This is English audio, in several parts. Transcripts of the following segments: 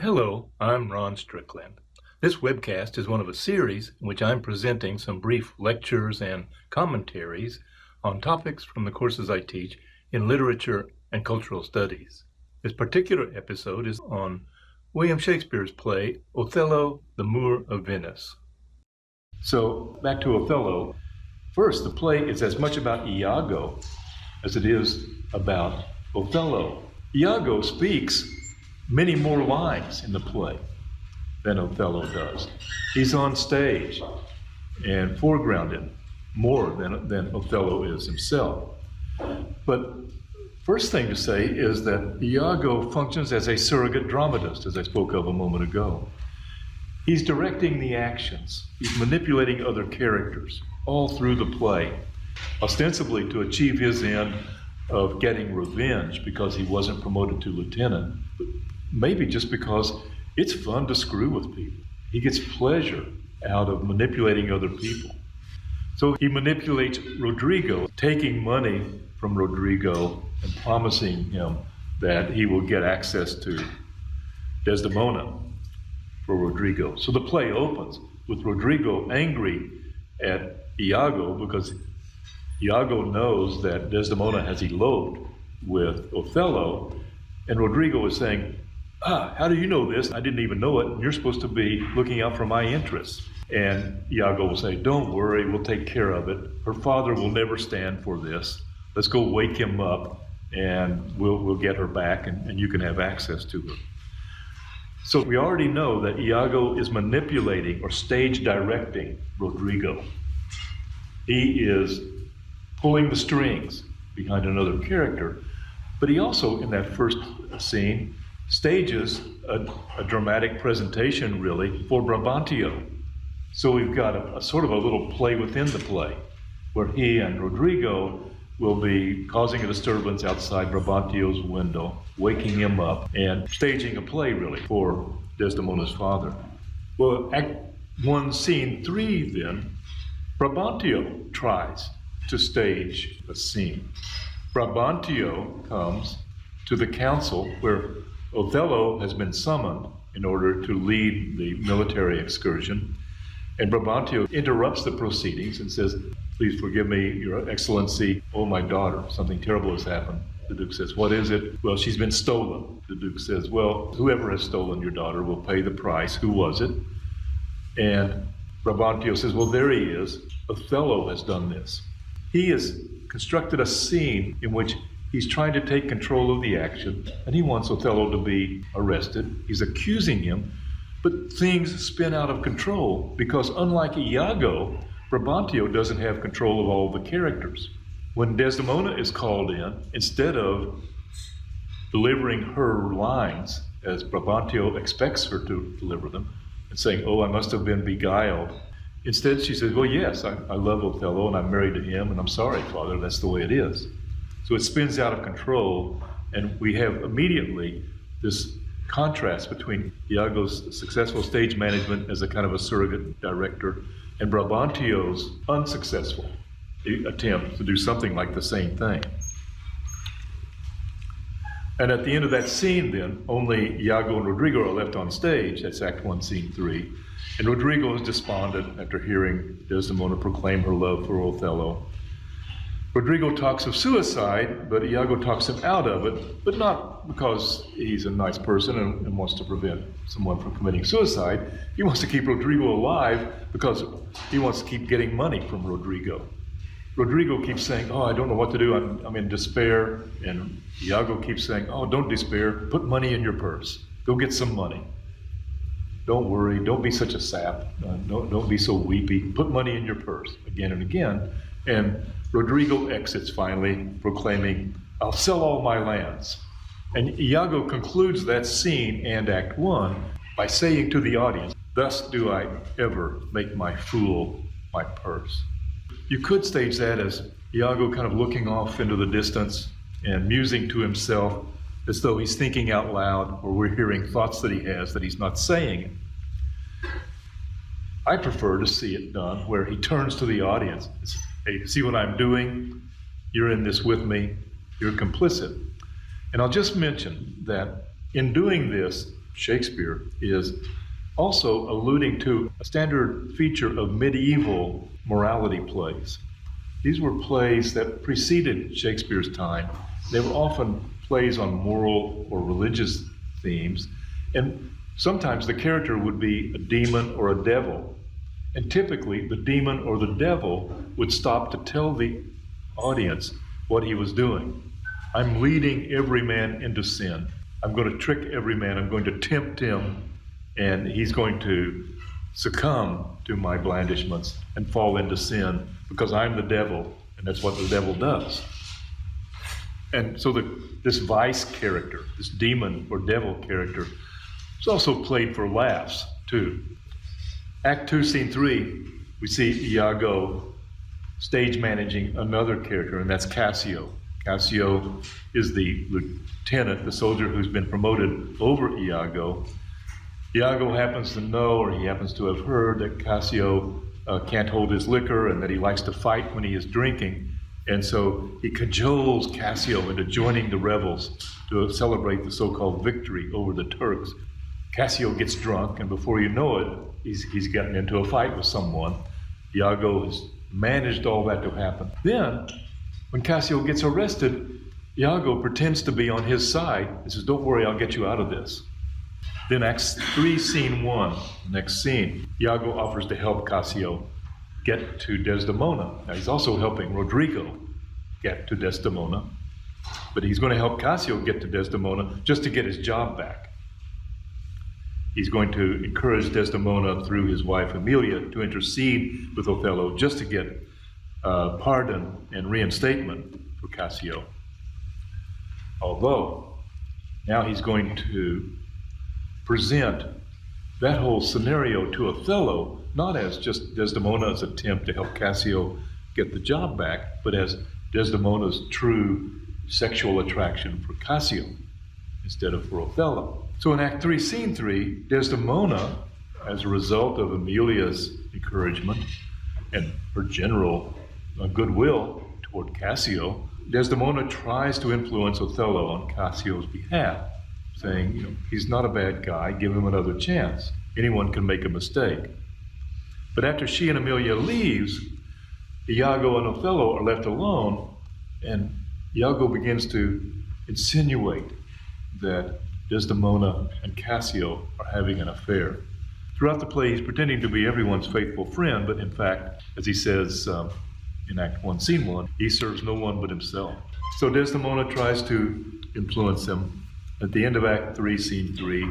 Hello, I'm Ron Strickland. This webcast is one of a series in which I'm presenting some brief lectures and commentaries on topics from the courses I teach in literature and cultural studies. This particular episode is on William Shakespeare's play, Othello, the Moor of Venice. So, back to Othello. First, the play is as much about Iago as it is about Othello. Iago speaks many more lines in the play than Othello does. He's on stage and foregrounded more than Othello is himself. But first thing to say is that Iago functions as a surrogate dramatist, as I spoke of a moment ago. He's directing the actions. He's manipulating other characters all through the play, ostensibly to achieve his end of getting revenge because he wasn't promoted to lieutenant, but maybe just because it's fun to screw with people. He gets pleasure out of manipulating other people. So he manipulates Rodrigo, taking money from Rodrigo and promising him that he will get access to Desdemona for Rodrigo. So the play opens with Rodrigo angry at Iago because Iago knows that Desdemona has eloped with Othello, and Rodrigo is saying, how do you know this? I didn't even know it, and you're supposed to be looking out for my interests. And Iago will say, don't worry, we'll take care of it. Her father will never stand for this. Let's go wake him up, and we'll get her back, and you can have access to her. So we already know that Iago is manipulating or stage directing Rodrigo. He is pulling the strings behind another character, but he also, in that first scene, stages a dramatic presentation, really, for Brabantio. So we've got a sort of a little play within the play, where he and Rodrigo will be causing a disturbance outside Brabantio's window, waking him up, and staging a play, really, for Desdemona's father. Well, Act 1, Scene 3, then, Brabantio tries to stage a scene. Brabantio comes to the council where Othello has been summoned in order to lead the military excursion, and Brabantio interrupts the proceedings and says, please forgive me, Your Excellency, oh, my daughter, something terrible has happened. The Duke says, what is it? Well, she's been stolen. The Duke says, well, whoever has stolen your daughter will pay the price. Who was it? And Brabantio says, well, there he is. Othello has done this. He has constructed a scene in which he's trying to take control of the action, and he wants Othello to be arrested. He's accusing him, but things spin out of control because, unlike Iago, Brabantio doesn't have control of all the characters. When Desdemona is called in, instead of delivering her lines as Brabantio expects her to deliver them, and saying, oh, I must have been beguiled, instead she says, well, yes, I love Othello and I'm married to him, and I'm sorry, Father, that's the way it is. So it spins out of control, and we have immediately this contrast between Iago's successful stage management as a kind of a surrogate director and Brabantio's unsuccessful attempt to do something like the same thing. And at the end of that scene, then, only Iago and Rodrigo are left on stage. That's Act 1, Scene 3. And Rodrigo is despondent after hearing Desdemona proclaim her love for Othello. Rodrigo talks of suicide, but Iago talks him out of it, but not because he's a nice person and wants to prevent someone from committing suicide. He wants to keep Rodrigo alive because he wants to keep getting money from Rodrigo. Rodrigo keeps saying, oh, I don't know what to do, I'm in despair. And Iago keeps saying, oh, don't despair, put money in your purse. Go get some money. Don't worry, don't be such a sap, don't be so weepy, put money in your purse, again and again. And Rodrigo exits finally, proclaiming, I'll sell all my lands. And Iago concludes that scene and Act 1 by saying to the audience, thus do I ever make my fool my purse. You could stage that as Iago kind of looking off into the distance and musing to himself as though he's thinking out loud, or we're hearing thoughts that he has that he's not saying. I prefer to see it done where he turns to the audience and says, hey, see what I'm doing? You're in this with me. You're complicit. And I'll just mention that in doing this, Shakespeare is also alluding to a standard feature of medieval morality plays. These were plays that preceded Shakespeare's time. They were often plays on moral or religious themes, and sometimes the character would be a demon or a devil. And typically, the demon or the devil would stop to tell the audience what he was doing. I'm leading every man into sin. I'm going to trick every man. I'm going to tempt him, and he's going to succumb to my blandishments and fall into sin because I'm the devil, and that's what the devil does. And so this vice character, this demon or devil character, is also played for laughs, too. Act 2, Scene 3, we see Iago stage managing another character, and that's Cassio. Cassio is the lieutenant, the soldier who's been promoted over Iago. Iago happens to know, or he happens to have heard, that Cassio can't hold his liquor and that he likes to fight when he is drinking. And so he cajoles Cassio into joining the rebels to celebrate the so-called victory over the Turks. Cassio gets drunk, and before you know it, he's gotten into a fight with someone. Iago has managed all that to happen. Then, when Cassio gets arrested, Iago pretends to be on his side and says, "Don't worry, I'll get you out of this." Then Act 3, Scene 1, next scene, Iago offers to help Cassio get to Desdemona. Now he's also helping Rodrigo get to Desdemona, but he's going to help Cassio get to Desdemona just to get his job back. He's going to encourage Desdemona through his wife Emilia to intercede with Othello just to get pardon and reinstatement for Cassio. Although now he's going to present that whole scenario to Othello, not as just Desdemona's attempt to help Cassio get the job back, but as Desdemona's true sexual attraction for Cassio instead of for Othello. So in Act 3, Scene 3, Desdemona, as a result of Emilia's encouragement and her general goodwill toward Cassio, Desdemona tries to influence Othello on Cassio's behalf, saying, he's not a bad guy, give him another chance. Anyone can make a mistake. But after she and Emilia leaves, Iago and Othello are left alone, and Iago begins to insinuate that Desdemona and Cassio are having an affair. Throughout the play, he's pretending to be everyone's faithful friend, but in fact, as he says in Act 1, Scene 1, he serves no one but himself. So Desdemona tries to influence him. At the end of Act 3, Scene 3,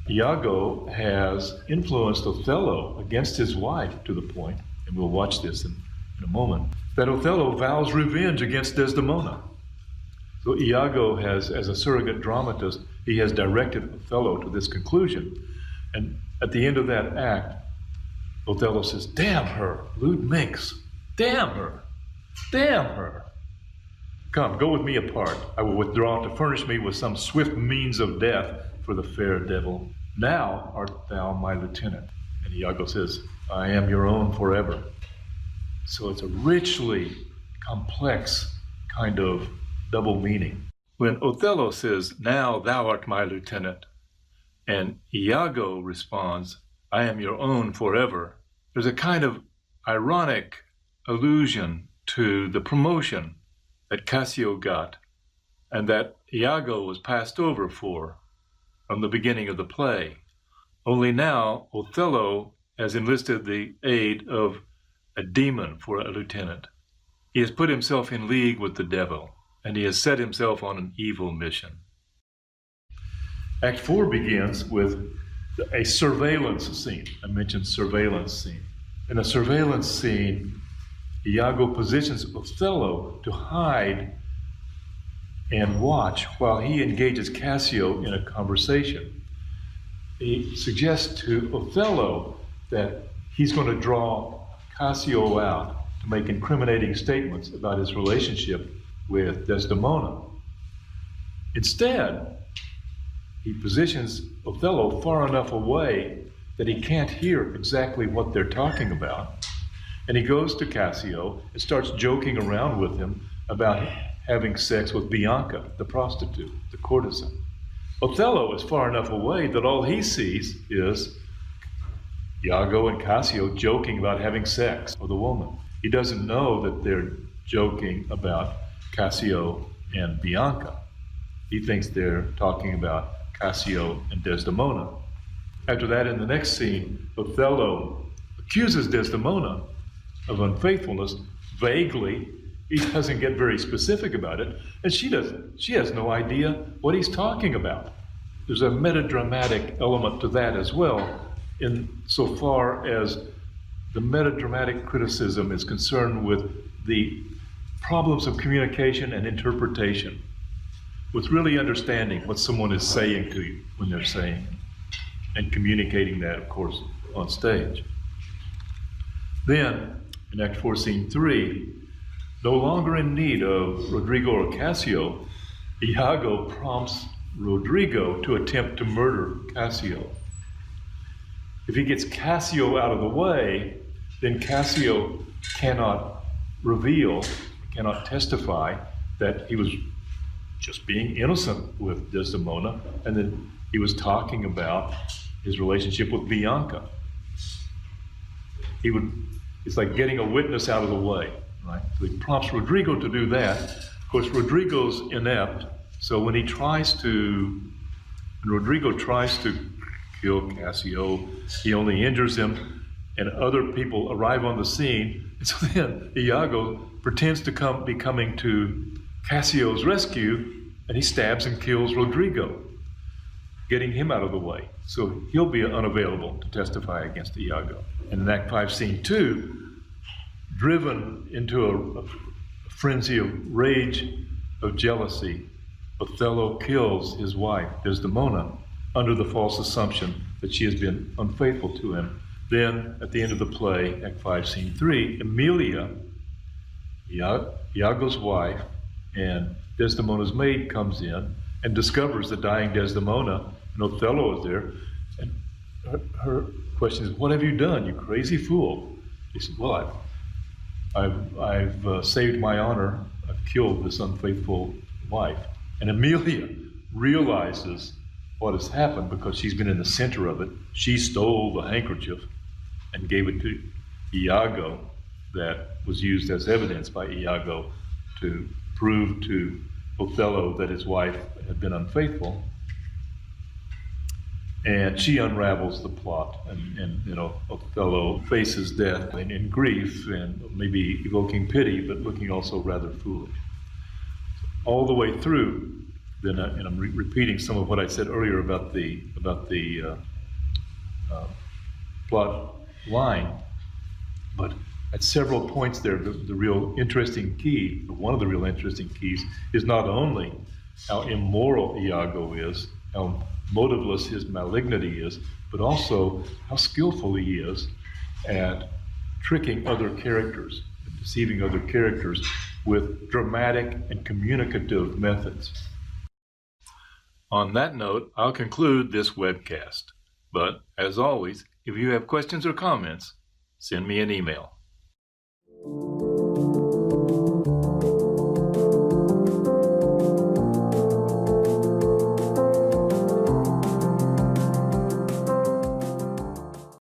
Iago has influenced Othello against his wife to the point, and we'll watch this in a moment, that Othello vows revenge against Desdemona. So Iago has, as a surrogate dramatist, he has directed Othello to this conclusion. And at the end of that act, Othello says, "Damn her, lewd minx, damn her, damn her. Come, go with me apart. I will withdraw to furnish me with some swift means of death for the fair devil. Now art thou my lieutenant." And Iago says, "I am your own forever." So it's a richly complex kind of double meaning. When Othello says, "Now thou art my lieutenant," and Iago responds, "I am your own forever," there's a kind of ironic allusion to the promotion that Cassio got and that Iago was passed over for from the beginning of the play. Only now Othello has enlisted the aid of a demon for a lieutenant. He has put himself in league with the devil, and he has set himself on an evil mission. Act 4 begins with a surveillance scene. I mentioned surveillance scene. In a surveillance scene, Iago positions Othello to hide and watch while he engages Cassio in a conversation. He suggests to Othello that he's going to draw Cassio out to make incriminating statements about his relationship with Desdemona. Instead, he positions Othello far enough away that he can't hear exactly what they're talking about. And he goes to Cassio and starts joking around with him about having sex with Bianca, the prostitute, the courtesan. Othello is far enough away that all he sees is Iago and Cassio joking about having sex with a woman. He doesn't know that they're joking about Cassio and Bianca. He thinks they're talking about Cassio and Desdemona. After that, in the next scene, Othello accuses Desdemona of unfaithfulness vaguely. He doesn't get very specific about it, and she has no idea what he's talking about. There's a metadramatic element to that as well, insofar as the metadramatic criticism is concerned with the problems of communication and interpretation, with really understanding what someone is saying to you when they're saying it, and communicating that, of course, on stage. Then, in Act 4, Scene 3, no longer in need of Rodrigo or Cassio, Iago prompts Rodrigo to attempt to murder Cassio. If he gets Cassio out of the way, then Cassio cannot testify that he was just being innocent with Desdemona, and that he was talking about his relationship with Bianca. It's like getting a witness out of the way, right? So he prompts Rodrigo to do that. Of course, Rodrigo's inept, so when Rodrigo tries to kill Cassio, he only injures him, and other people arrive on the scene. And so then Iago pretends to be coming to Cassio's rescue, and he stabs and kills Rodrigo, getting him out of the way. So he'll be unavailable to testify against Iago. And in Act 5, Scene 2, driven into a frenzy of rage, of jealousy, Othello kills his wife, Desdemona, under the false assumption that she has been unfaithful to him. Then, at the end of the play, Act 5, Scene 3, Emilia, Iago's wife, and Desdemona's maid comes in and discovers the dying Desdemona, and Othello is there, and her question is, "What have you done, you crazy fool?" He said, "Well, I've saved my honor. I've killed this unfaithful wife." And Emilia realizes what has happened because she's been in the center of it. She stole the handkerchief and gave it to Iago, that was used as evidence by Iago to prove to Othello that his wife had been unfaithful. And she unravels the plot, and Othello faces death in grief and maybe evoking pity, but looking also rather foolish. All the way through, then, and I'm repeating some of what I said earlier about the plot line, but at several points there, the real interesting key, one of the real interesting keys, is not only how immoral Iago is, how motiveless his malignity is, but also how skillful he is at tricking other characters, and deceiving other characters with dramatic and communicative methods. On that note, I'll conclude this webcast. But, as always, if you have questions or comments, send me an email.